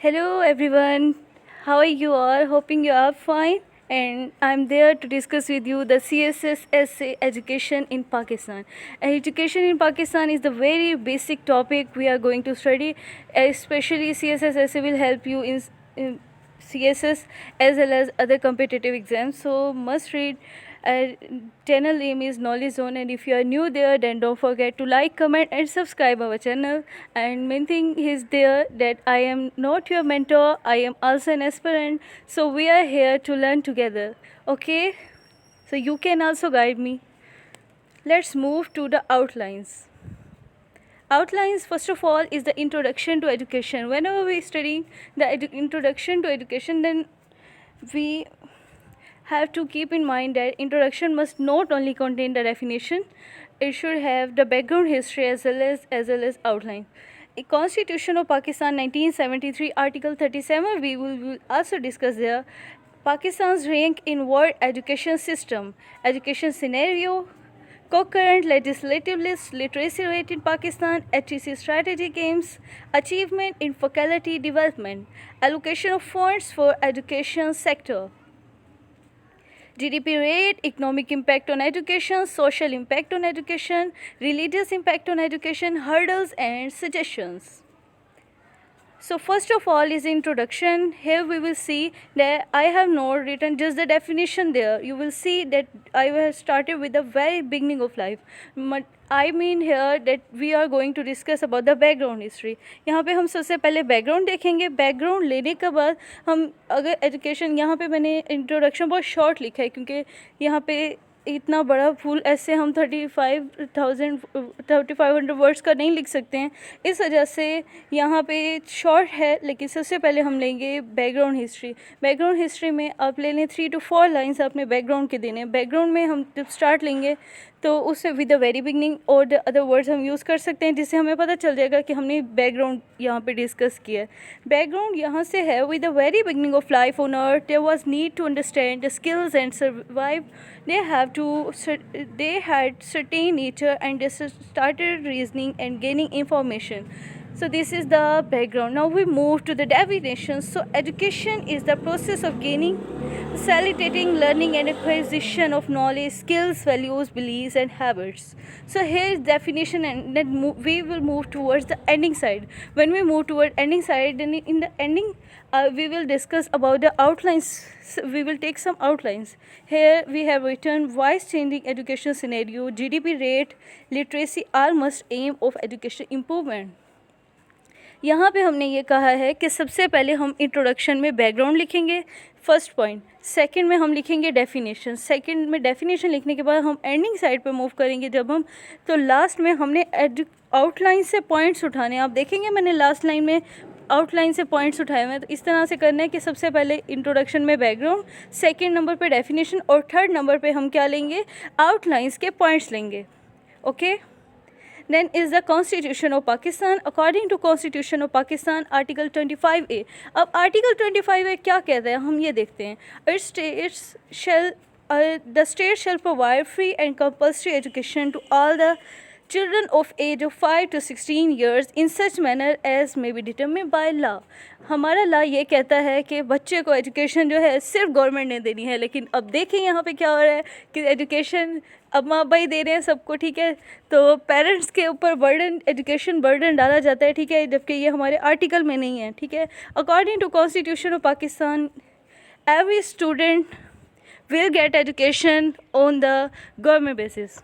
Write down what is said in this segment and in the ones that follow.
Hello everyone, how are you all? Hoping you are fine. And I'm there to discuss with you the CSS essay education in Pakistan. Education in Pakistan is the very basic topic we are going to study. Especially CSS essay will help you in CSS as well as other competitive exams. So must read. Channel name is Knowledge Zone, and if you are new there, then don't forget to like, comment, and subscribe our channel. And main thing is there that I am not your mentor. I am also an aspirant. So we are here to learn together. Okay? So you can also guide me. Let's move to the outlines. Outlines, first of all, is the introduction to education. Whenever we study the introduction to education, then we have to keep in mind that introduction must not only contain the definition, it should have the background history as well as outline. A Constitution of Pakistan 1973 Article 37 we will also discuss there. Pakistan's rank in world education system, education scenario, concurrent legislative list, literacy rate in Pakistan, HEC strategy games, achievement in faculty development, allocation of funds for education sector, GDP rate, economic impact on education, social impact on education, religious impact on education, hurdles and suggestions. So first of all is introduction. Here we will see that I have not written just the definition there. You will see that I have started with the very beginning of life. But I mean here that we are going to discuss about the background history. यहाँ पे हम सबसे पहले background देखेंगे. Background लेने के बाद हम अगर एजुकेशन, यहाँ पे मैंने इंट्रोडक्शन बहुत शॉर्ट लिखा है क्योंकि यहाँ पे इतना बड़ा फुल ऐसे हम 3500 वर्ड्स का नहीं लिख सकते हैं. इस वजह से यहाँ पे शॉर्ट है, लेकिन सबसे पहले हम लेंगे बैकग्राउंड हिस्ट्री. बैकग्राउंड हिस्ट्री में आप ले लें 3 to 4 लाइन्स अपने बैकग्राउंड के देने. बैकग्राउंड में हम जब स्टार्ट लेंगे तो उससे विद द वेरी बिगनिंग और द अदर वर्ड्स हम यूज़ कर सकते हैं, जिससे हमें पता चल जाएगा कि हमने बैकग्राउंड यहाँ पे डिस्कस किया है. बैकग्राउंड यहाँ से है with the very beginning of life on earth there was need to understand the skills and survive. They had certain nature and they started reasoning and gaining information. So this is the background. Now we move to the definition. So education is the process of gaining, facilitating learning and acquisition of knowledge, skills, values, beliefs and habits. So here is definition, and then we will move towards the ending side. When we move toward ending side, then in the ending we will discuss about the outlines. So we will take some outlines. Here we have written wise changing education scenario, GDP rate, literacy are must aim of education improvement. यहाँ पे हमने ये कहा है कि सबसे पहले हम इंट्रोडक्शन में बैकग्राउंड लिखेंगे, फर्स्ट पॉइंट. सेकंड में हम लिखेंगे डेफिनेशन. सेकंड में डेफिनेशन लिखने के बाद हम एंडिंग साइड पे मूव करेंगे. जब हम तो लास्ट में हमने आउटलाइन से पॉइंट्स उठाने. आप देखेंगे मैंने लास्ट लाइन में आउटलाइन से पॉइंट्स उठाए हुए हैं. तो इस तरह से करना है कि सबसे पहले इंट्रोडक्शन में बैकग्राउंड, सेकेंड नंबर पे डेफिनेशन और थर्ड नंबर पे हम क्या लेंगे, आउटलाइंस के पॉइंट्स लेंगे. Okay. Then is the Constitution of Pakistan. According to Constitution of Pakistan, Article 25A. अब Article 25A क्या कहता है हम ये देखते हैं. The state shall provide free and compulsory education to all the children of age of 5 to 16 years in such manner as may be determined by law. हमारा law ये कहता है कि बच्चे को एजुकेशन जो है सिर्फ गवर्नमेंट ने देनी है. लेकिन अब देखें यहाँ पे क्या हो रहा है कि एजुकेशन अब माँ बाप दे रहे हैं सबको, ठीक है. तो पेरेंट्स के ऊपर बर्डन, एजुकेशन बर्डन डाला जाता है, ठीक है, जबकि ये हमारे आर्टिकल में नहीं है, ठीक है. According to constitution of Pakistan, every student will get education on the government basis.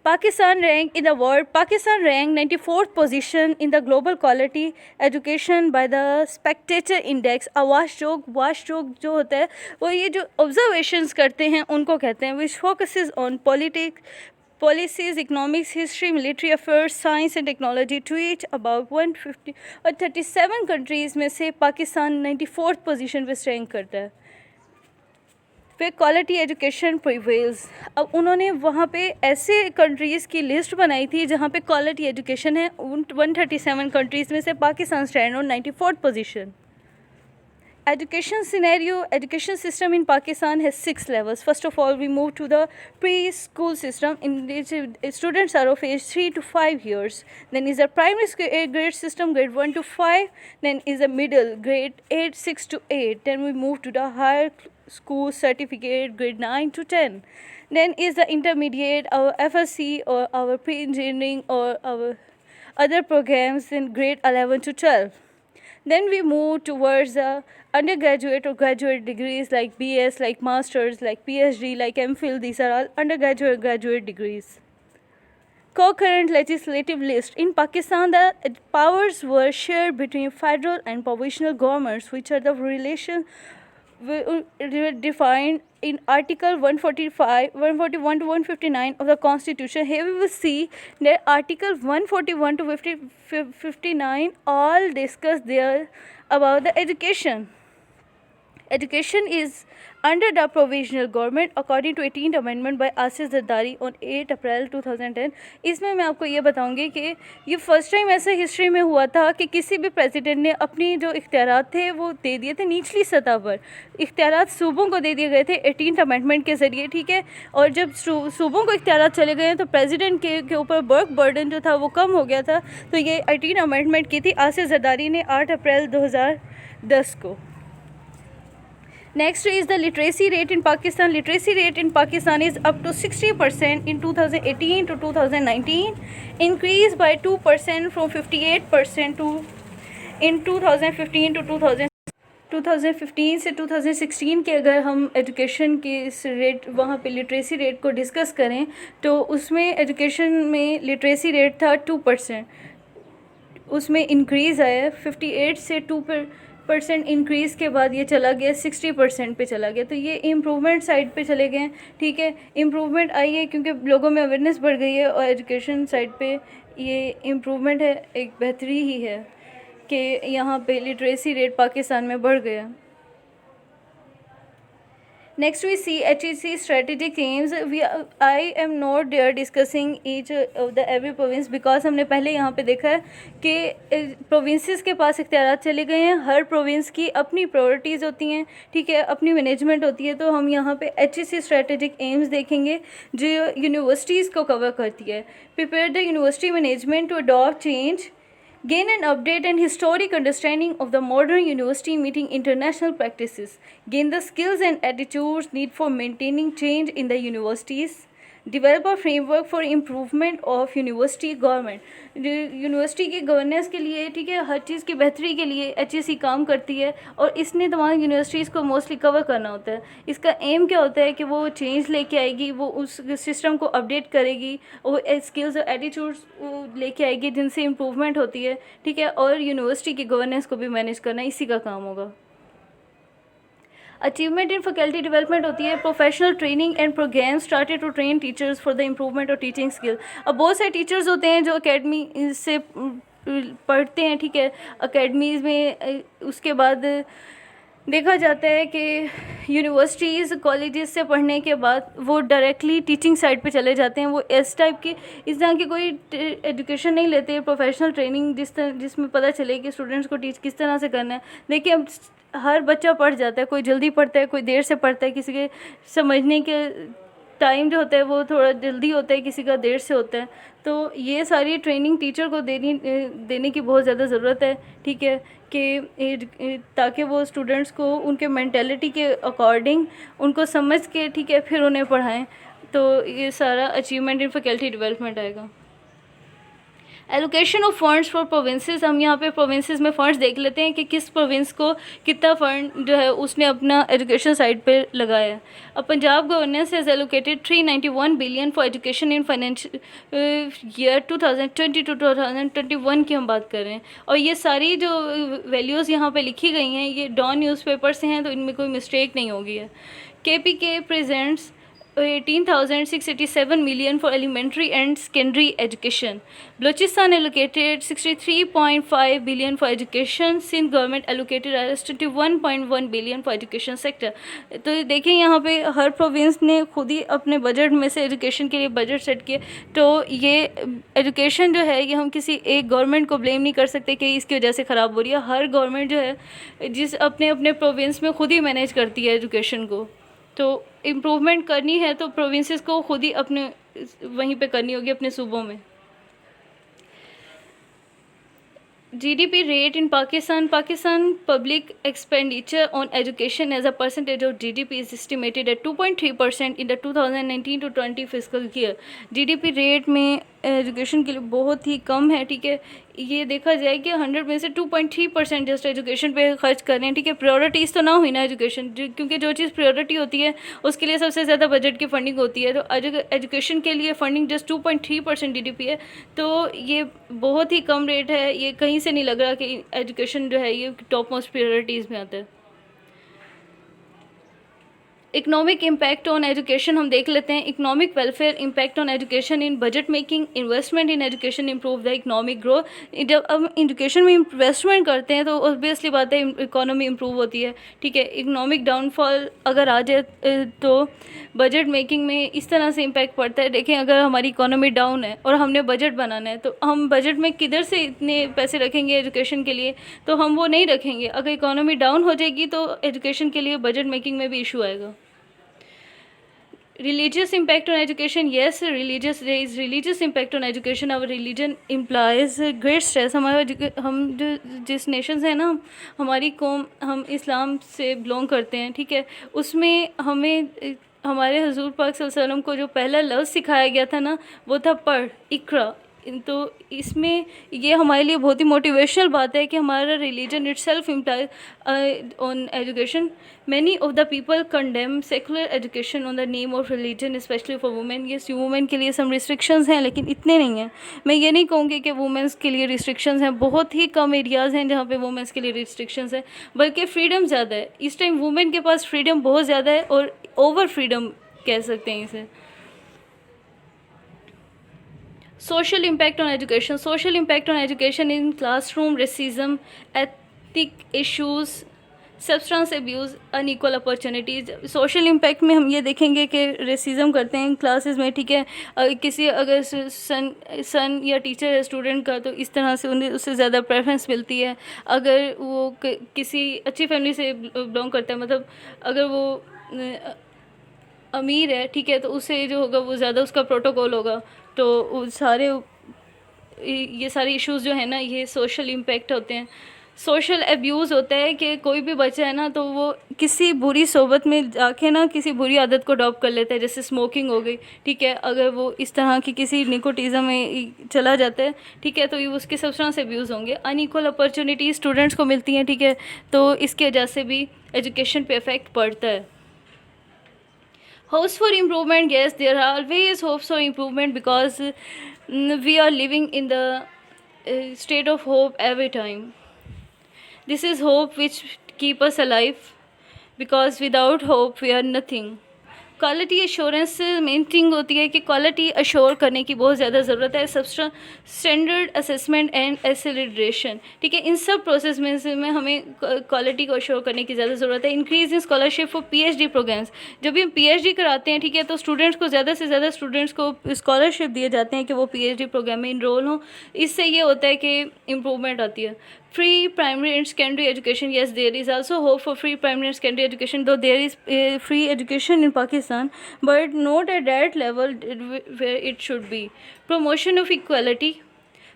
Pakistan ranked in the world. Pakistan ranked 94th position in the global quality education by the Spectator Index. watchdog जो होता है वो ये जो observations करते हैं उनको कहते हैं, which focuses on politics, policies, economics, history, military affairs, science and technology. To each about 150 और 37 countries में से पाकिस्तान 94th पोजीशन पे रैंक करता है. फिर क्वालिटी एजुकेशन प्रिवेल्स. अब उन्होंने वहाँ पे ऐसे कंट्रीज़ की लिस्ट बनाई थी जहाँ पे क्वालिटी एजुकेशन है. उन 137 कंट्रीज़ में से Pakistan stand on 94th position. education scenario, education system in Pakistan has 6 levels. First of all, we move to the preschool system in which students are of age 3 to 5 years. Then is the primary grade system, grade 1 to 5. Then is the middle, grade 8, 6 to 8. Then we move to the higher school certificate, grade 9 to 10. Then is the intermediate, our FSC or our pre-engineering or our other programs in grade 11 to 12. Then we move towards the undergraduate or graduate degrees like BS, like Masters, like PhD, like MPhil. These are all undergraduate graduate degrees. Concurrent legislative list. In Pakistan, the powers were shared between federal and provisional governments, which are the relation defined in Article 145, 141 to 159 of the Constitution. Here we will see that Article 141 to 59 all discuss there about the education. Education is under the provisional government according to 18th amendment by Asif Zardari on 8 अप्रैल 2010. इसमें मैं आपको ये बताऊंगी कि ये first time ऐसा history में हुआ था कि किसी भी प्रेसिडेंट ने अपनी जो इख्तियारात थे वो दे दिए थे निचली सतह पर. इख्तियारात सूबों को दे दिए गए थे 18th अमेंडमेंट के ज़रिए, ठीक है. और जब सूबों को इख्तियारात चले गए तो प्रेसिडेंट के ऊपर वर्क बर्डन जो था वो कम हो गया था. तो ये 18th अमेंडमेंट की थी आसिफ जरदारी ने 8 अप्रैल 2010 को. Next is the literacy rate in Pakistan. Literacy rate in Pakistan is up to 60% in 2018 to 2019, increased by 2% from 58% to in 2015 to 2015 से 2016 के अगर हम एजुकेशन के इस रेट वहाँ पे लिटरेसी रेट को डिस्कस करें तो उसमें एजुकेशन में लिटरेसी रेट था 2%. उसमें इंक्रीज़ आया 58 से 2% इंक्रीज़ के बाद ये चला गया 60% पे चला गया. तो ये इम्प्रूवमेंट साइड पे चले गए हैं, ठीक है. इम्प्रूवमेंट आई है क्योंकि लोगों में अवेयरनेस बढ़ गई है और एजुकेशन साइड पे ये इम्प्रूवमेंट है, एक बेहतरी ही है कि यहाँ पे लिटरेसी रेट पाकिस्तान में बढ़ गया. Next we see HEC strategic aims. I am not there discussing each of the every province because हमने पहले यहाँ पे देखा है कि प्रोविंसेस के पास इख्तियारात चले गए हैं. हर प्रोविंस की अपनी प्रायोरिटीज़ होती हैं, ठीक है, अपनी मैनेजमेंट होती है. तो हम यहाँ पे HEC strategic aims देखेंगे जो यूनिवर्सिटीज़ को कवर करती है. Prepare the university management to adopt change, gain an update and historic understanding of the modern university meeting international practices, gain the skills and attitudes needed for maintaining change in the universities, develop a framework for improvement of university government. University की governance के लिए, ठीक है, हर चीज़ की बेहतरी के लिए HEC काम करती है और इसने तमाम यूनिवर्सिटीज़ को मोस्टली कवर करना होता है. इसका एम क्या होता है कि वो चेंज लेके आएगी, वो उस सिस्टम को अपडेट करेगी, वो स्किल्स और एटीट्यूड्स लेके आएगी जिनसे इम्प्रूवमेंट होती है, ठीक है. और यूनिवर्सिटी की गवर्नेंस को भी मैनेज करना इसी का काम होगा. अचीवमेंट इन फैकल्टी डेवलपमेंट होती है. Professional training and program started to train teachers for the improvement of teaching skill. अब बहुत सारे टीचर्स होते हैं जो अकेडमी से पढ़ते हैं, ठीक है, अकेडमीज़ में. उसके बाद देखा जाता है कि यूनिवर्सिटीज़ कॉलेजेस से पढ़ने के बाद वो डायरेक्टली टीचिंग साइड पे चले जाते हैं. वो इस टाइप की इस तरह की कोई एजुकेशन नहीं लेते, प्रोफेशनल ट्रेनिंग जिसमें पता चले कि स्टूडेंट्स को टीच किस तरह से करना है. देखिए अब हर बच्चा पढ़ जाता है, कोई जल्दी पढ़ता है, कोई देर से पढ़ता है, किसी के समझने के टाइम जो होता है वो थोड़ा जल्दी होता है, किसी का देर से होता है. तो ये सारी ट्रेनिंग टीचर को देने की बहुत ज़्यादा ज़रूरत है, ठीक है, कि ताकि वो स्टूडेंट्स को उनके मेंटालिटी के अकॉर्डिंग उनको समझ के, ठीक है, फिर उन्हें पढ़ाएं. तो ये सारा अचीवमेंट इन फैकल्टी डेवलपमेंट आएगा. Allocation of funds for provinces. हम यहाँ पे प्रोविंसेस में फ़ंड्स देख लेते हैं कि किस प्रोविंस को कितना फ़ंड जो है उसने अपना एजुकेशन साइड पे लगाया. अब Punjab governance has allocated 391 billion for education in financial year 2020 to 2021 की हम बात कर रहे हैं. और ये सारी जो वैल्यूज़ यहाँ पे लिखी गई हैं ये डॉन न्यूज़पेपर से हैं, तो इनमें कोई मिस्टेक नहीं होगी है. KPK presents 18,687 million for elementary and secondary education. Balochistan allocated 63.5 billion for education. Sindh government allocated 21.1 billion for education sector. तो देखें यहाँ पे हर प्रोविंस ने खुद ही अपने बजट में से एजुकेशन के लिए बजट सेट किए. तो ये एजुकेशन जो है ये हम किसी एक गवर्नमेंट को ब्लेम नहीं कर सकते कि इसकी वजह से ख़राब हो रही है. हर गवर्नमेंट जो है जिस अपने अपने प्रोविंस में खुद ही मैनेज करती है एजुकेशन को. तो इम्प्रूवमेंट करनी है तो प्रोविंसेस को खुद ही अपने वहीं पे करनी होगी अपने सूबों में. GDP rate in Pakistan. Pakistan public expenditure on education as a percentage of GDP is estimated at 2.3% in the 2019 to 20 fiscal year. GDP rate में एजुकेशन के लिए बहुत ही कम है. ठीक है, ये देखा जाए कि 100 में से 2.3% जस्ट एजुकेशन पे खर्च कर रहे हैं. ठीक है, प्रायोरिटीज़ तो ना हुई ना एजुकेशन, क्योंकि जो चीज़ प्रायोरिटी होती है उसके लिए सबसे ज़्यादा बजट की फंडिंग होती है. तो एजुकेशन के लिए फंडिंग जस्ट 2.3% GDP है. तो ये बहुत ही कम रेट है. ये कहीं से नहीं लग रहा कि एजुकेशन जो है ये टॉप मोस्ट प्रायोरिटीज़ में आता है. इकोनॉमिक इम्पैक्ट ऑन एजुकेशन हम देख लेते हैं. Economic welfare impact on education in budget making. Investment in education improve the economic growth. जब हम एजुकेशन में इन्वेस्टमेंट करते हैं तो ऑब्वियसली बात है इकोनॉमी इम्प्रूव होती है. ठीक है, इकोनॉमिक डाउनफॉल अगर आ जाए तो बजट मेकिंग में इस तरह से इम्पैक्ट पड़ता है. देखें, अगर हमारी इकोनॉमी डाउन है और हमने बजट बनाना है तो हम बजट में किधर से इतने पैसे रखेंगे एजुकेशन के लिए? तो हम वो नहीं रखेंगे. अगर इकोनॉमी डाउन हो जाएगी तो एजुकेशन के लिए बजट मेकिंग में भी इशू आएगा. Religious impact on education. Yes, there is religious impact on education. Our religion implies great stress. हम जो जिस नेशन से है ना, हमारी कौम, हम इस्लाम से बिलोंग करते हैं. ठीक है, उसमें हमें हमारे हुजूर पाक सल्लल्लाहु अलैहि वसल्लम को जो पहला लफ्ज़ सिखाया गया था ना, वो था पढ़, इकरा. तो इसमें ये हमारे लिए बहुत ही मोटिवेशनल बात है कि हमारा religion it self implies on education. Many of the people condemn secular education on the name of religion, specially for women. ये वुमेन के लिए सम रिस्ट्रिक्शंस हैं, लेकिन इतने नहीं हैं. मैं ये नहीं कहूँगी कि वुमेंस के लिए रिस्ट्रिक्शंस हैं. बहुत ही कम एरियाज़ हैं जहाँ पे वुमेंस के लिए रिस्ट्रिक्शंस हैं, बल्कि फ्रीडम ज़्यादा है. इस टाइम वुमेन के पास फ्रीडम बहुत ज़्यादा है, और ओवर फ्रीडम कह सकते हैं इसे. Social impact on education. Social impact on education in classroom, racism, ethic issues, substance abuse, unequal opportunities. Social impact में हम ये देखेंगे कि रेसिज्म करते हैं क्लासेस में. ठीक है, किसी अगर सन या टीचर है स्टूडेंट का तो इस तरह से उन्हें उससे ज़्यादा प्रेफरेंस मिलती है. अगर वो किसी अच्छी फैमिली से बिलोंग करता है, मतलब अगर वो अमीर है, ठीक है, तो उससे जो होगा वो ज़्यादा उसका प्रोटोकॉल होगा. तो ये सारे इश्यूज़ जो है ना, ये सोशल इम्पैक्ट होते हैं. सोशल अब्यूज़ होता है कि कोई भी बच्चा है ना तो वो किसी बुरी सोबत में जाके ना किसी बुरी आदत को अडॉप्ट कर लेता है, जैसे स्मोकिंग हो गई. ठीक है, अगर वो इस तरह की किसी निकोटिज़म में चला जाता है, ठीक है, तो ये उसके सब्सटेंस अब्यूज़ होंगे. अनइक्वल अपॉर्चुनिटी स्टूडेंट्स को मिलती हैं. ठीक है, तो इसकी वजह से भी एजुकेशन पे इफ़ेक्ट पड़ता है. Hopes for improvement. Yes, there are always hopes for improvement because we are living in the state of hope every time. This is hope which keep us alive, because without hope we are nothing. Quality assurance main thing होती है कि quality assure करने की बहुत ज़्यादा ज़रूरत है. Standard assessment and acceleration. ठीक है, इन सब प्रोसेस में हमें क्वालिटी को अश्योर करने की ज़्यादा ज़रूरत है. Increase in scholarship for PhD programs. जब भी हम PhD कराते हैं, ठीक है, तो स्टूडेंट्स को ज़्यादा से ज़्यादा स्टूडेंट्स को स्कॉलरशिप दिए जाते हैं कि वो PhD प्रोग्राम में इनरोल हों. इससे ये होता है कि इम्प्रूवमेंट आती है. Free primary and secondary education. Yes, there is also hope for free primary and secondary education, though there is free education in Pakistan, but not at that level where it should be. Promotion of equality.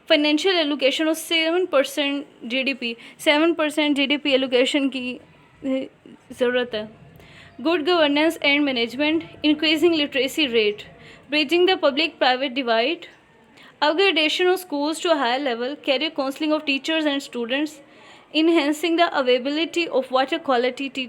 Financial allocation of 7% GDP. 7% GDP allocation की ज़रूरत है. Good governance and management. Increasing literacy rate. Bridging the public-private divide. Upgradation of schools to a higher level, career counseling of teachers and students, enhancing the availability of water quality,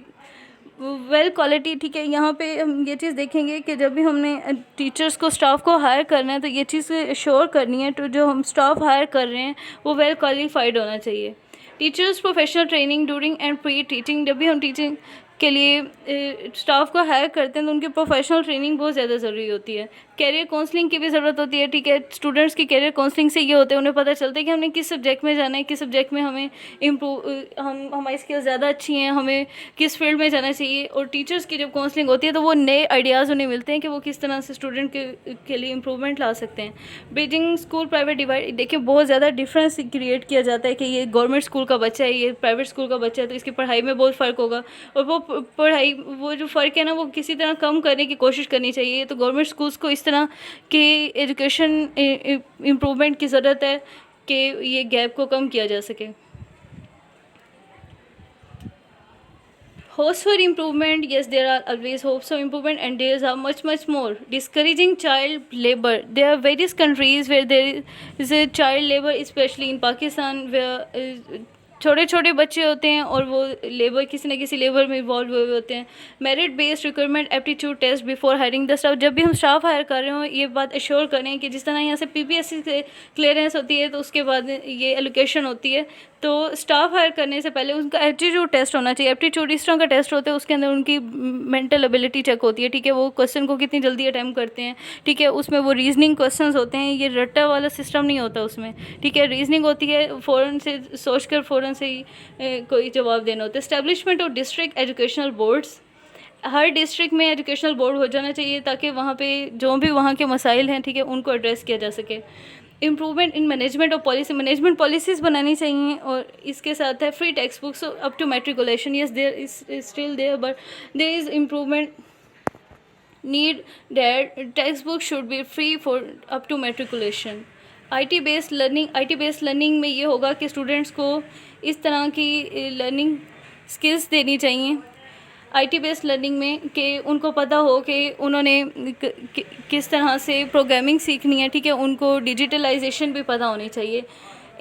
well quality. ठीक है, यहाँ पे हम ये चीज़ देखेंगे कि जब भी हमने टीचर्स को, स्टाफ को हायर करना है तो ये चीज़ श्योर करनी है तो जो हम स्टाफ हायर कर रहे हैं वो वेल क्वालिफाइड होना चाहिए. Teachers professional training during and pre teaching. जब भी हम टीचिंग के लिए स्टाफ को हायर करते हैं तो उनकी प्रोफेशनल ट्रेनिंग बहुत ज़्यादा ज़रूरी होती है। कैरियर काउंसलिंग की भी ज़रूरत होती है, ठीक है। स्टूडेंट्स की कैरियर काउंसलिंग से ये होता है, उन्हें पता चलता है कि हमने किस सब्जेक्ट में जाना है, किस सब्जेक्ट में हमें हमारी स्किल्स ज़्यादा अच्छी हैं, हमें किस फील्ड में जाना चाहिए। और टीचर्स की जब काउंसलिंग होती है तो वो नए आइडियाज़ उन्हें मिलते हैं कि वो किस तरह से स्टूडेंट के लिए इम्प्रूवमेंट ला सकते हैं। बीजिंग स्कूल प्राइवेट डिवाइड, देखिए बहुत ज़्यादा डिफरेंस क्रिएट किया जाता है कि ये गवर्नमेंट स्कूल का बच्चा है, ये प्राइवेट स्कूल का बच्चा है, तो इसकी पढ़ाई में बहुत फ़र्क होगा। और वो पढ़ाई, वो जो फ़र्क है ना, वो किसी तरह कम करने की कोशिश करनी चाहिए। तो गवर्नमेंट स्कूल्स को इस तरह की एजुकेशन इम्प्रूवमेंट की ज़रूरत है कि ये गैप को कम किया जा सके। Hopes for improvement, yes, there are always hopes of improvement, and there are much more. Discouraging child labor. There are various countries where there is a child labor, especially in Pakistan, where छोटे छोटे बच्चे होते हैं और वो labour, किसी न किसी लेबर में इन्वॉल्व हुए होते हैं। Merit based recruitment aptitude test before hiring the staff. जब भी हम स्टाफ हायर कर रहे हो, ये बात एश्योर करें कि जिस तरह यहाँ से PPSC से क्लियरेंस होती है तो उसके बाद ये एलोकेशन होती है, तो स्टाफ हायर करने से पहले उनका एप्टीट्यूड टेस्ट होना चाहिए। एप्टीट्यूड इस तरह का टेस्ट होता है, उसके अंदर उनकी मेंटल एबिलिटी चेक होती है, ठीक है। वो क्वेश्चन को कितनी जल्दी अटैम्प्ट करते हैं, ठीक है। उसमें वो रीजनिंग क्वेश्चंस होते हैं, ये रट्टा वाला सिस्टम नहीं होता उसमें, ठीक है। रीजनिंग होती है, फ़ौरन से सोच कर फ़ौरन से ही कोई जवाब देना होता है। Establishment of district educational boards. Her district में एजुकेशनल बोर्ड हो जाना चाहिए ताकि वहाँ पे जो भी वहाँ के मसाइल हैं, ठीक है, उनको एड्रेस किया जा सके। Improvement in management of policy. Management policies बनानी चाहिए। और इसके साथ है free text books up to matriculation. Yes, there is still there, but there is improvement need that text book should be free for up to matriculation. IT based learning में ये होगा कि स्टूडेंट्स को इस तरह की लर्निंग स्किल्स देनी चाहिए IT बेस्ड लर्निंग में, कि उनको पता हो कि उन्होंने किस तरह से प्रोग्रामिंग सीखनी है, ठीक है। उनको डिजिटलाइजेशन भी पता होनी चाहिए।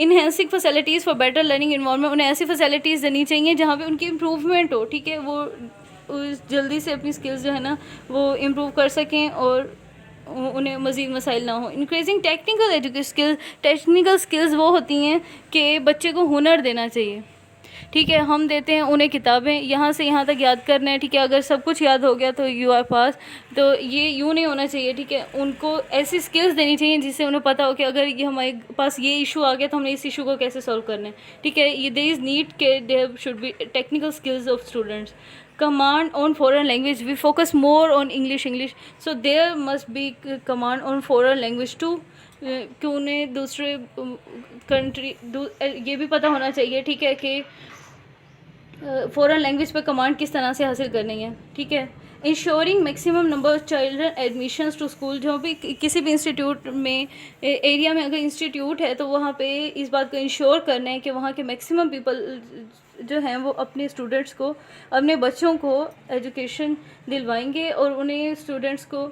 Enhancing facilities for better learning environment. उन्हें ऐसी फैसिलिटीज़ देनी चाहिए जहाँ पे उनकी इम्प्रूवमेंट हो, ठीक है। वो जल्दी से अपनी स्किल्स जो है ना वो इम्प्रूव कर सकें और उन्हें मज़ीद मसाइल ना हो। Increasing technical education skills. Technical skills वो होती हैं कि बच्चे को हुनर देना चाहिए, ठीक है। हम देते हैं उन्हें किताबें, यहाँ से यहाँ तक याद करना है, ठीक है। अगर सब कुछ याद हो गया तो यू आर पास, तो ये यूँ नहीं होना चाहिए, ठीक है। उनको ऐसी स्किल्स देनी चाहिए जिससे उन्हें पता हो कि अगर ये हमारे पास ये इशू आ गया तो हमने इस इशू को कैसे सॉल्व करना है, ठीक है। ये देयर इज़ नीड के there should be technical skills of students. Command on foreign language. We focus more on English, so there must be command on foreign language too, कि उन्हें दूसरे कंट्री ये भी पता होना चाहिए, ठीक है, कि फ़ॉरेन लैंग्वेज पे कमांड किस तरह से हासिल करनी है, ठीक है। Insuring maximum number of children admissions to school. जो भी किसी भी इंस्टीट्यूट में एरिया में अगर इंस्टीट्यूट है तो वहाँ पे इस बात को इंश्योर करना है कि वहाँ के मैक्सिमम पीपल जो हैं वो अपने स्टूडेंट्स को, अपने बच्चों को एजुकेशन दिलवाएंगे और उन्हें स्टूडेंट्स को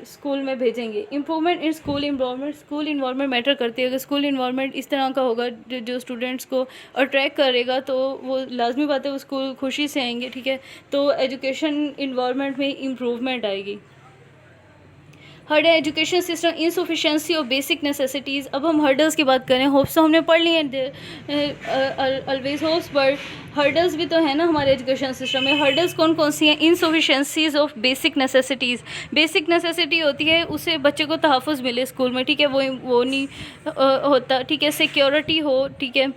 स्कूल में भेजेंगे। Improvement in school environment. School environment matter करती है। अगर स्कूल इन्वायरमेंट इस तरह का होगा जो स्टूडेंट्स को अट्रैक्ट करेगा तो वो लाजमी बात है वो स्कूल खुशी से आएंगे, ठीक है। तो एजुकेशन इन्वायरमेंट में इम्प्रूवमेंट आएगी। Hurdle education system insufficiency of basic necessities. अब हम हर्डल्स की बात करें, होप्स तो हमने पढ़ ली हैं, ऑलवेज होप्स, बट हर्डल्स भी तो है ना हमारे एजुकेशन सिस्टम में। हर्डल्स कौन कौन सी हैं? Insufficiencies of basic necessities. Basic necessity होती है उससे बच्चे को तहफ़्फ़ुज़ मिले स्कूल में, ठीक है, वो नहीं होता, ठीक है। सिक्योरिटी हो, ठीक है,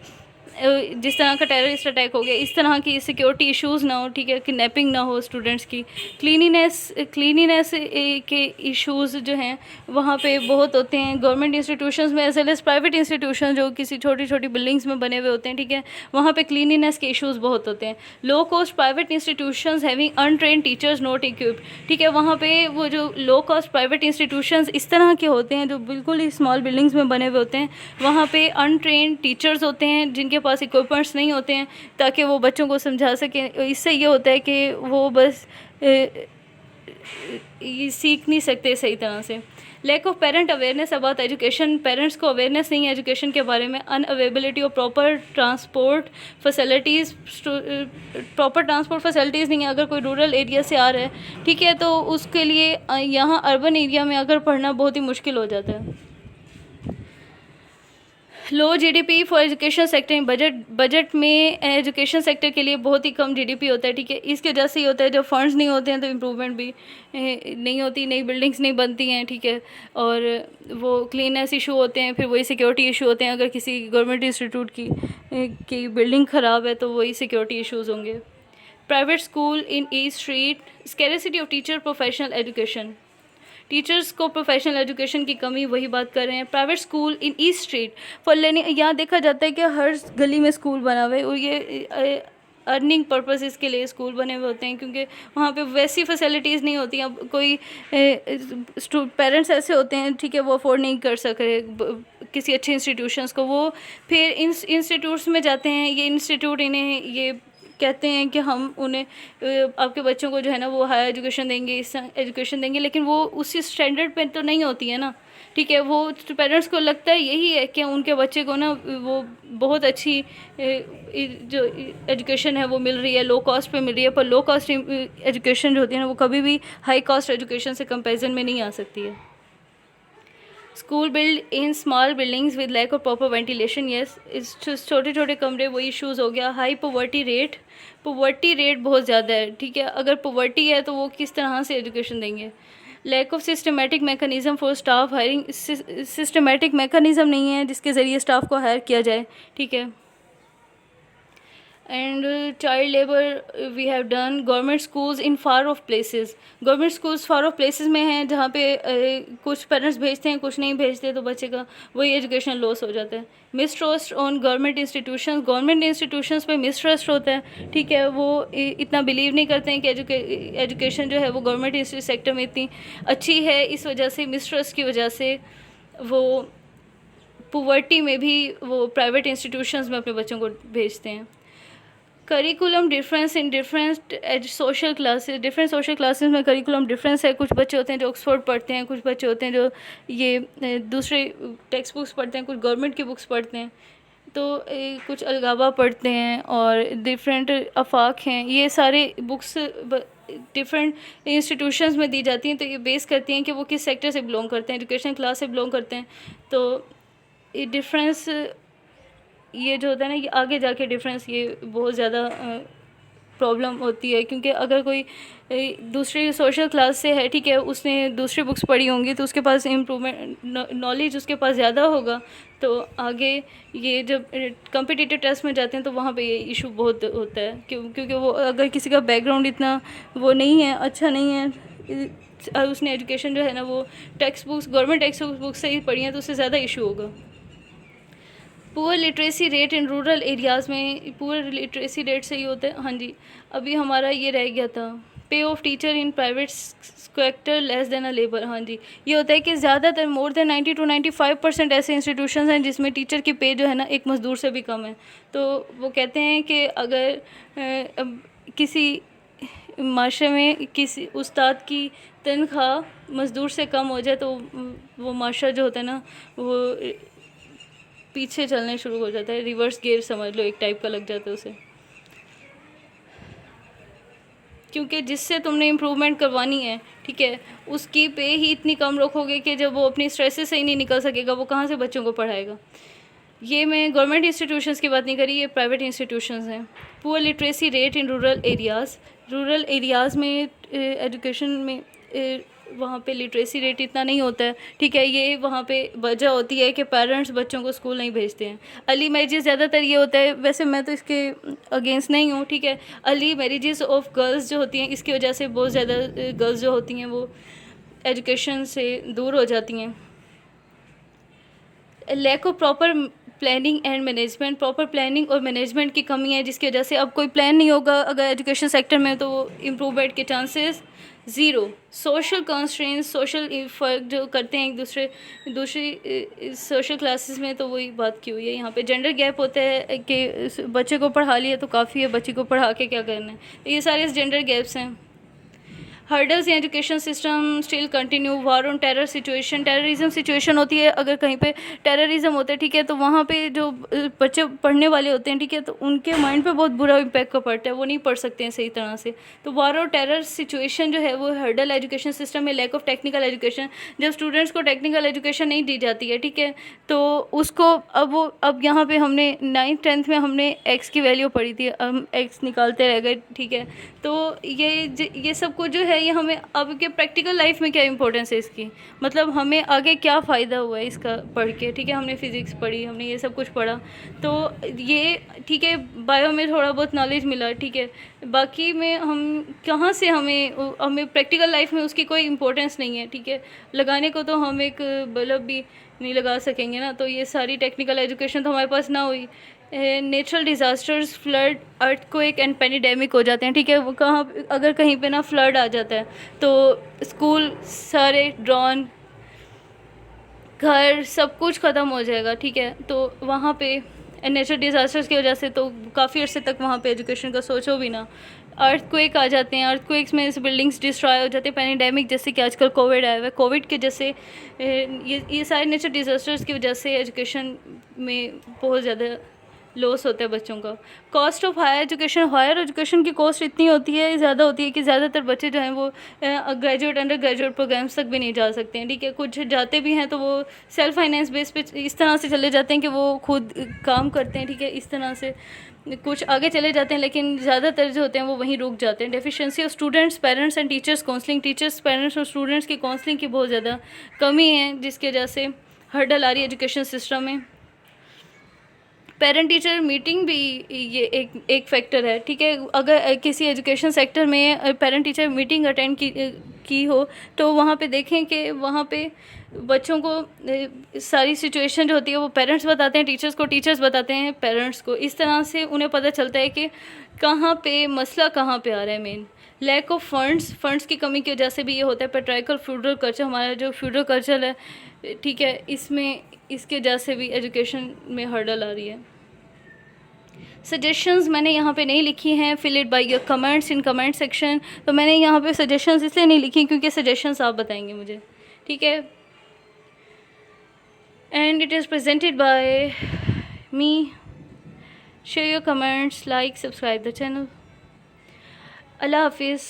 जिस तरह का टेररिस्ट अटैक हो गया इस तरह की सिक्योरिटी इश्यूज़ ना हो, ठीक है, किडनैपिंग ना हो स्टूडेंट्स की। क्लीनिनेस के इश्यूज़ जो हैं वहाँ पे बहुत होते हैं गवर्नमेंट इंस्टीट्यूशंस में as well as private institution जो किसी छोटी छोटी बिल्डिंग्स में बने हुए होते हैं, ठीक है, वहाँ पे क्लीनिनेस के इश्यूज़ बहुत होते हैं। Low cost private institutions having untrained teachers not equipped, ठीक है, वहाँ पे वो जो लो कॉस्ट प्राइवेट इंस्टीट्यूशंस इस तरह के होते हैं जो बिल्कुल ही स्मॉल बिल्डिंग्स में बने हुए होते हैं, वहाँ पे अनट्रेंड टीचर्स होते हैं जिनके पास इक्विपमेंट्स नहीं होते हैं ताकि वो बच्चों को समझा सकें। इससे ये होता है कि वो बस ये सीख नहीं सकते सही तरह से। Lack of parent awareness about education. Parents को अवेयरनेस नहीं है एजुकेशन के बारे में। Unavailability of proper transport facilities. Proper transport facilities नहीं है। अगर कोई रूरल एरिया से आ रहा है, ठीक है, तो उसके लिए यहाँ अर्बन एरिया में अगर पढ़ना बहुत ही मुश्किल हो जाता है। Low GDP for education sector, budget में एजुकेशन सेक्टर के लिए बहुत ही कम जीडीपी होता है, ठीक है। इसकी वजह से ही होता है, जब फंड्स नहीं होते हैं तो इम्प्रूवमेंट भी नहीं होती, नई बिल्डिंग्स नहीं बनती हैं, ठीक है। और वो क्लीननेस इशू होते हैं, फिर वही सिक्योरिटी इशू होते हैं। अगर किसी गवर्नमेंट इंस्टीट्यूट की बिल्डिंग ख़राब है तो वही सिक्योरिटी इशूज़ होंगे। Private school in east street, scarcity of teacher, professional education, teachers को प्रोफेशनल एजुकेशन की कमी, वही बात कर रहे हैं। Private school in east street for learning, यहाँ देखा जाता है कि हर गली में स्कूल बना हुआ है, और ये अर्निंग पर्पसेस के लिए स्कूल बने हुए होते हैं, क्योंकि वहाँ पे वैसी फैसिलिटीज़ नहीं होती। अब कोई पेरेंट्स ऐसे होते हैं, ठीक है, वो अफोर्ड नहीं कर सक रहे किसी अच्छे इंस्टीट्यूशंस को, वो फिर इन इंस्टीट्यूट्स में जाते हैं। ये इंस्टीट्यूट इन्हें ये कहते हैं कि हम उन्हें आपके बच्चों को जो है ना वो हायर एजुकेशन देंगे, इस एजुकेशन देंगे, लेकिन वो उसी स्टैंडर्ड पे तो नहीं होती है ना, ठीक है। वो पेरेंट्स को लगता है यही है कि उनके बच्चे को ना वो बहुत अच्छी जो एजुकेशन है वो मिल रही है, लो कॉस्ट पे मिल रही है, पर लो कॉस्ट एजुकेशन जो होती है ना वो कभी भी हाई कॉस्ट एजुकेशन से कंपैरिजन में नहीं आ सकती है। School build in small buildings with lack of proper ventilation, yes, इस छोटे छोटे कमरे, वही इशूज़ हो गया। हाई पॉवर्टी रेट बहुत ज़्यादा है, ठीक है। अगर पॉवर्टी है तो वो किस तरह से एजुकेशन देंगे। Lack of systematic mechanism for staff hiring, systematic mechanism नहीं है जिसके ज़रिए स्टाफ को हायर किया जाए, ठीक है। And child labour we have done. Government schools in far off places, government schools far off places में हैं जहाँ पे कुछ पेरेंट्स भेजते हैं, कुछ नहीं भेजते, तो बच्चे का वही एजुकेशन लॉस हो जाता है। Mistrust on government institutions, government institutions पे मिसट्रस्ट होता है, ठीक है। वो इतना बिलीव नहीं करते हैं कि एजुकेशन जो है वो गवर्नमेंट सेक्टर में इतनी अच्छी है, इस वजह से मिसट्रस्ट की वजह से वो पॉवर्टी में भी वो प्राइवेट इंस्टीट्यूशंस में अपने बच्चों को भेजते हैं। Curriculum difference in different social classes, different social classes में करिकुलम डिफरेंस है। कुछ बच्चे होते हैं जो ऑक्सफोर्ड पढ़ते हैं, कुछ बच्चे होते हैं जो ये दूसरे टेक्स्ट बुक्स पढ़ते हैं, कुछ गवर्नमेंट की बुक्स पढ़ते हैं, तो कुछ अलगावा पढ़ते हैं, और डिफरेंट आफाक हैं। ये सारे बुक्स डिफरेंट इंस्टीट्यूशंस में दी जाती हैं, तो ये बेस करती हैं कि वो किस सेक्टर से बिलोंग करते हैं, एजुकेशन क्लास से बिलोंग करते हैं। तो ये डिफरेंस, ये जो होता है ना, ये आगे जाके डिफरेंस ये बहुत ज़्यादा प्रॉब्लम होती है, क्योंकि अगर कोई दूसरी सोशल क्लास से है, ठीक है, उसने दूसरी बुक्स पढ़ी होंगी तो उसके पास इम्प्रूवमेंट नॉलेज उसके पास ज़्यादा होगा, तो आगे ये जब कम्पिटिटिव टेस्ट में जाते हैं तो वहाँ पे ये इशू बहुत होता है। क्योंकि वो अगर किसी का बैकग्राउंड इतना वो नहीं है, अच्छा नहीं है, उसने एजुकेशन जो है ना वो text books, government text books से ही पढ़ी हैं, तो उससे ज़्यादा इशू होगा। Poor literacy rate in rural areas में, पुअर लिटरेसी रेट से ही होता है। हाँ जी, अभी हमारा ये रह गया था, पे of teacher in private sector less than a labour. हाँ जी, ये होता है कि ज़्यादातर मोर देन 90 to 95% ऐसे इंस्टीट्यूशंस हैं जिसमें टीचर की पे जो है ना एक मज़दूर से भी कम है। तो वो कहते हैं कि अगर किसी माशरे में किसी उस्ताद की तनख्वाह मज़दूर से कम हो जाए तो वो माशरा जो होता है ना वो पीछे चलने शुरू हो जाता है, रिवर्स गियर समझ लो एक टाइप का लग जाता है उसे। क्योंकि जिससे तुमने इम्प्रूवमेंट करवानी है, ठीक है, उसकी पे ही इतनी कम रखोगे कि जब वो अपनी स्ट्रेसेस से ही नहीं निकल सकेगा, वो कहाँ से बच्चों को पढ़ाएगा। ये मैं गवर्नमेंट इंस्टीट्यूशंस की बात नहीं करी, ये प्राइवेट इंस्टीट्यूशंस हैं। Poor literacy rate in rural areas में एजुकेशन में वहाँ पे लिटरेसी रेट इतना नहीं होता है, ठीक है। ये वहाँ पे वजह होती है कि पेरेंट्स बच्चों को स्कूल नहीं भेजते हैं। अर्ली मैरिजेस ज़्यादातर ये होता है, वैसे मैं तो इसके अगेंस्ट नहीं हूँ, ठीक है। अर्ली मैरिजेस ऑफ गर्ल्स जो होती हैं, इसकी वजह से बहुत ज़्यादा गर्ल्स जो होती हैं वो एजुकेशन से दूर हो जाती हैं। Lack of proper planning and management, proper planning और मैनेजमेंट की कमी है, जिसकी वजह से अब कोई प्लान नहीं होगा अगर एजुकेशन सेक्टर में, तो इम्प्रूवमेंट के chances zero. Social constraints, social फ़र्क जो करते हैं एक दूसरी सोशल क्लासेस में, तो वही बात की हुई है। यहाँ पे जेंडर गैप होता है कि बच्चे को पढ़ा लिया तो काफ़ी है, बच्ची को पढ़ा के क्या करना है, तो ये सारे जेंडर गैप्स हैं। Hurdles in education system still continue, war on terror situation, terrorism situation होती है, अगर कहीं पे टेररिज्म होता है, ठीक है, तो वहाँ पे जो बच्चे पढ़ने वाले होते हैं, ठीक है, तो उनके माइंड पे बहुत बुरा इम्पैक्ट का पड़ता है, वो नहीं पढ़ सकते हैं सही तरह से। तो वार और टेरर सिचुएशन जो है वो हर्डल एजुकेशन सिस्टम में, लैक ऑफ टेक्निकल एजुकेशन, जब स्टूडेंट्स को टेक्निकल एजुकेशन नहीं दी जाती है, ठीक है, तो उसको अब यहाँ पे हमने 9th-10th में हमने एक्स की वैल्यू पढ़ी थी, हम एक्स निकालते रह गए, ठीक है, तो ये सब कुछ जो है ये हमें अब के प्रैक्टिकल लाइफ में क्या इंपॉर्टेंस है इसकी, मतलब हमें आगे क्या फ़ायदा हुआ है इसका पढ़ के, ठीक है, हमने फिज़िक्स पढ़ी, हमने ये सब कुछ पढ़ा, तो ये ठीक है, बायो में थोड़ा बहुत नॉलेज मिला, ठीक है, बाकी में हम कहाँ से हमें प्रैक्टिकल लाइफ में उसकी कोई इंपॉर्टेंस नहीं है, ठीक है, लगाने को तो हम एक बल्ब भी नहीं लगा सकेंगे ना, तो ये सारी टेक्निकल एजुकेशन तो हमारे पास ना हुई। Natural disasters, flood, earthquake and pandemic हो जाते हैं, ठीक है, वो कहाँ अगर कहीं पे ना फ्लड आ जाता है तो स्कूल सारे ड्रॉन, घर सब कुछ ख़त्म हो जाएगा, ठीक है, तो वहाँ पे नेचुरल डिज़ास्टर्स की वजह से तो काफ़ी अर्से तक वहाँ पे एजुकेशन का सोचो भी ना। अर्थक्वेक आ जाते हैं, अर्थक्वेक्स में बिल्डिंग्स डिस्ट्रॉय हो जाते हैं, पेंडेमिक जैसे कि आजकल कोविड आया हुआ है, कोविड के जैसे ये सारे नेचुरल डिज़ास्टर्स की वजह से एजुकेशन में बहुत ज़्यादा लॉस होता है बच्चों का। कॉस्ट ऑफ हायर एजुकेशन की कॉस्ट इतनी होती है, ज़्यादा होती है कि ज़्यादातर बच्चे जो हैं वो ग्रेजुएट, अंडर ग्रेजुएट प्रोग्राम्स तक भी नहीं जा सकते हैं, ठीक है, कुछ जाते भी हैं तो वो सेल्फ फाइनेंस बेस पे इस तरह से चले जाते हैं कि वो खुद काम करते हैं, ठीक है, इस तरह से कुछ आगे चले जाते हैं, लेकिन ज़्यादातर जो होते हैं वो वहीं रुक जाते हैं। Deficiency of students, parents and teachers counselling, teachers, parents और स्टूडेंट्स की काउंसलिंग की बहुत ज़्यादा कमी है, जिसकी वजह से हर्डल आ रही है एजुकेशन सिस्टम में। पेरेंट टीचर मीटिंग भी ये एक फैक्टर है, ठीक है, अगर किसी एजुकेशन सेक्टर में पेरेंट टीचर मीटिंग अटेंड की हो तो वहाँ पे देखें कि वहाँ पे बच्चों को सारी सिचुएशन जो होती है वो पेरेंट्स बताते हैं टीचर्स को, टीचर्स बताते हैं पेरेंट्स को, इस तरह से उन्हें पता चलता है कि कहाँ पे मसला कहाँ पे आ रहा है। मेन लैक ऑफ फंड्स की कमी की वजह से भी ये होता है। पेट्राइकल फ्यूडल कल्चर, हमारा जो फ्यूडल कल्चर है, ठीक है, इसके वजह से भी एजुकेशन में हर्डल आ रही है। सजेशंस मैंने यहाँ पे नहीं लिखी हैं, fill it by your comments in comment section. तो मैंने यहाँ पे सजेशंस इसलिए नहीं लिखी क्योंकि सजेशंस आप बताएंगे मुझे, ठीक है, and it is presented by me. Share your comments, like, subscribe the channel. अल्लाह हाफिज़।